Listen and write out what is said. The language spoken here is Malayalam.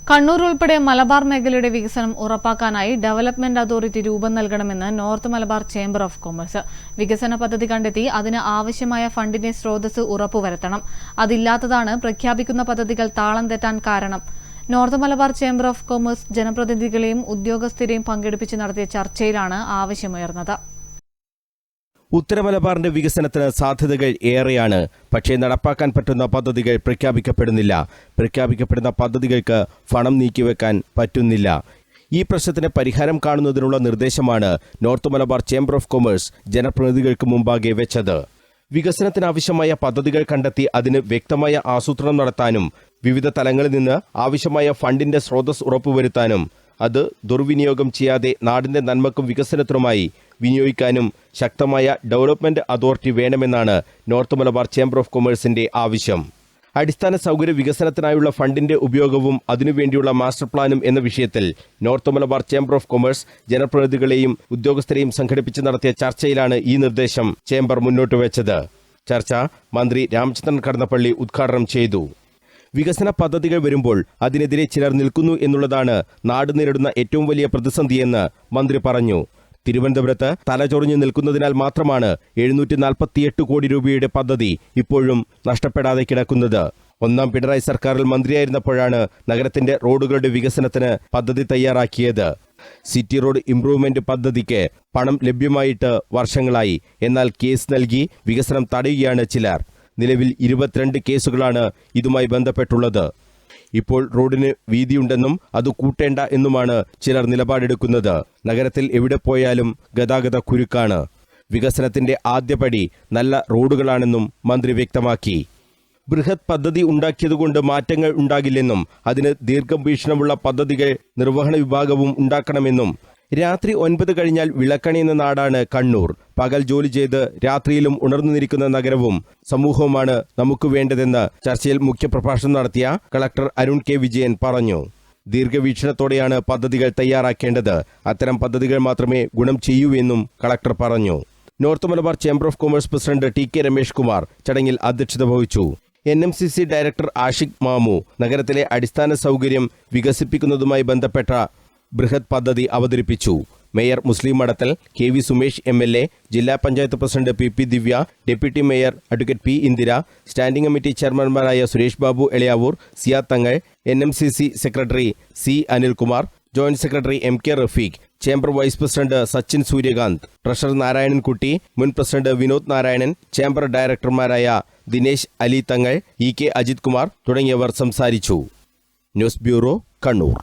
കണ്ണൂർ ഉൾപ്പെടെ മലബാർ മേഖലയുടെ വികസനം ഉറപ്പാക്കാനായി ഡെവലപ്മെന്റ് അതോറിറ്റി രൂപം നൽകണമെന്ന് north Malabar chamber of commerce. വികസന പദ്ധതി കണ്ടെത്തി അതിന് ആവശ്യമായ ഫണ്ടിന്റെ സ്രോതസ് ഉറപ്പുവരുത്തണം. അതില്ലാത്തതാണ് പ്രഖ്യാപിക്കുന്ന പദ്ധതികൾ താളം തെറ്റാൻ കാരണം. North Malabar chamber of commerce ജനപ്രതിനിധികളെയും ഉദ്യോഗസ്ഥരെയും പങ്കെടുപ്പിച്ച് നടത്തിയ ചർച്ചയിലാണ് ആവശ്യമുയർന്നത്. ഉത്തര മലബാറിന്റെ വികസനത്തിന് സാധ്യതകൾ ഏറെയാണ്. പക്ഷേ നടപ്പാക്കാൻ പറ്റുന്ന പദ്ധതികൾ പ്രഖ്യാപിക്കപ്പെടുന്നില്ല. പ്രഖ്യാപിക്കപ്പെടുന്ന പദ്ധതികൾക്ക് പണം നീക്കിവെക്കാൻ പറ്റുന്നില്ല. ഈ പ്രശ്നത്തിന് പരിഹാരം കാണുന്നതിനുള്ള നിർദ്ദേശമാണ് north Malabar chamber of commerce ജനപ്രതിനിധികൾക്ക് മുമ്പാകെ വെച്ചത്. വികസനത്തിനാവശ്യമായ പദ്ധതികൾ കണ്ടെത്തി അതിന് വ്യക്തമായ ആസൂത്രണം നടത്താനും വിവിധ തലങ്ങളിൽ നിന്ന് ആവശ്യമായ ഫണ്ടിന്റെ സ്രോതസ് ഉറപ്പുവരുത്താനും അത് ദുർവിനിയോഗം ചെയ്യാതെ നാടിന്റെ നന്മക്കും വികസനത്തിനുമായി വിനിയോഗിക്കാനും ശക്തമായ ഡെവലപ്മെന്റ് അതോറിറ്റി വേണമെന്നാണ് നോർത്ത് മലബാർ ചേംബർ ഓഫ് കൊമേഴ്സിന്റെ ആവശ്യം. അടിസ്ഥാന സൗകര്യ വികസനത്തിനായുള്ള ഫണ്ടിന്റെ ഉപയോഗവും അതിനുവേണ്ടിയുള്ള മാസ്റ്റർ പ്ലാനും എന്ന വിഷയത്തിൽ north Malabar chamber of commerce ജനപ്രതിനിധികളെയും ഉദ്യോഗസ്ഥരെയും സംഘടിപ്പിച്ച് നടത്തിയ ചർച്ചയിലാണ് ഈ നിർദ്ദേശം ചേംബർ മുന്നോട്ട് വെച്ചത്. ചർച്ച മന്ത്രി രാമചന്ദ്രൻ കടന്നപ്പള്ളി ഉദ്ഘാടനം ചെയ്തു. വികസന പദ്ധതികൾ വരുമ്പോൾ അതിനെതിരെ ചിലർ നിൽക്കുന്നു എന്നുള്ളതാണ് നാട് നേരിടുന്ന ഏറ്റവും വലിയ പ്രതിസന്ധിയെന്ന് മന്ത്രി പറഞ്ഞു. തിരുവനന്തപുരത്ത് തലചൊറിഞ്ഞു നിൽക്കുന്നതിനാൽ മാത്രമാണ് 748 കോടി രൂപയുടെ പദ്ധതി ഇപ്പോഴും നഷ്ടപ്പെടാതെ കിടക്കുന്നത്. ഒന്നാം പിണറായി സർക്കാരിൽ മന്ത്രിയായിരുന്നപ്പോഴാണ് നഗരത്തിന്റെ റോഡുകളുടെ വികസനത്തിന് പദ്ധതി തയ്യാറാക്കിയത്. സിറ്റി റോഡ് ഇംപ്രൂവ്മെന്റ് പദ്ധതിക്ക് പണം ലഭ്യമായിട്ട് വർഷങ്ങളായി. എന്നാൽ കേസ് നൽകി വികസനം തടയുകയാണ് ചിലർ. നിലവിൽ 22 കേസുകളാണ് ഇതുമായി ബന്ധപ്പെട്ടുള്ളത്. ഇപ്പോൾ റോഡിന് വീതിയുണ്ടെന്നും അത് കൂട്ടേണ്ട എന്നുമാണ് ചിലർ നിലപാടെടുക്കുന്നത്. നഗരത്തിൽ എവിടെ പോയാലും ഗതാഗത കുരുക്കാണ്. വികസനത്തിന്റെ ആദ്യപടി നല്ല റോഡുകളാണെന്നും മന്ത്രി വ്യക്തമാക്കി. ബൃഹത് പദ്ധതി ഉണ്ടാക്കിയതുകൊണ്ട് മാറ്റങ്ങൾ ഉണ്ടാകില്ലെന്നും അതിന് ദീർഘവീക്ഷണമുള്ള പദ്ധതികൾ നിർവഹണ വിഭാഗവും ഉണ്ടാക്കണമെന്നും. രാത്രി 9 കഴിഞ്ഞാൽ വിളക്കണിയുന്ന നാടാണ് കണ്ണൂർ. പകൽ ജോലി ചെയ്ത് രാത്രിയിലും ഉണർന്നുനിരിക്കുന്ന നഗരവും സമൂഹവുമാണ് നമുക്ക് വേണ്ടതെന്ന് ചർച്ചയിൽ മുഖ്യപ്രഭാഷണം നടത്തിയ കളക്ടർ അരുൺ കെ വിജയൻ പറഞ്ഞു. ദീർഘവീക്ഷണത്തോടെയാണ് പദ്ധതികൾ തയ്യാറാക്കേണ്ടത്. അത്തരം പദ്ധതികൾ മാത്രമേ ഗുണം ചെയ്യൂ എന്നും കളക്ടർ പറഞ്ഞു. North Malabar chamber of commerce president T K Ramesh Kumar ചടങ്ങിൽ അധ്യക്ഷത വഹിച്ചു. NMCC ഡയറക്ടർ ആഷിഖ് മാമു നഗരത്തിലെ അടിസ്ഥാന സൗകര്യം വികസിപ്പിക്കുന്നതുമായി ബന്ധപ്പെട്ട ബൃഹത് പദ്ധതി അവതരിപ്പിച്ചു. മേയർ മുസ്ലിം മഠത്തിൽ KV സുമേഷ് MLA, ജില്ലാ panchayat president PP Divya, deputy mayor advocate P Indira, standing committee ചെയർമാൻമാരായ Suresh Babu Elayavoor, Siyad Thangal, NMCC secretary C Anilkumar, joint secretary MK Rafeeq, chamber vice president Sachin Suryakanth, treasurer Narayanankutty, മുൻ പ്രസിഡന്റ് വിനോദ് നാരായണൻ, ചേംബർ ഡയറക്ടർമാരായ ദിനേശ് അലി തങ്ങൾ, EK അജിത് കുമാർ തുടങ്ങിയവർ സംസാരിച്ചു. News bureau, Kannur.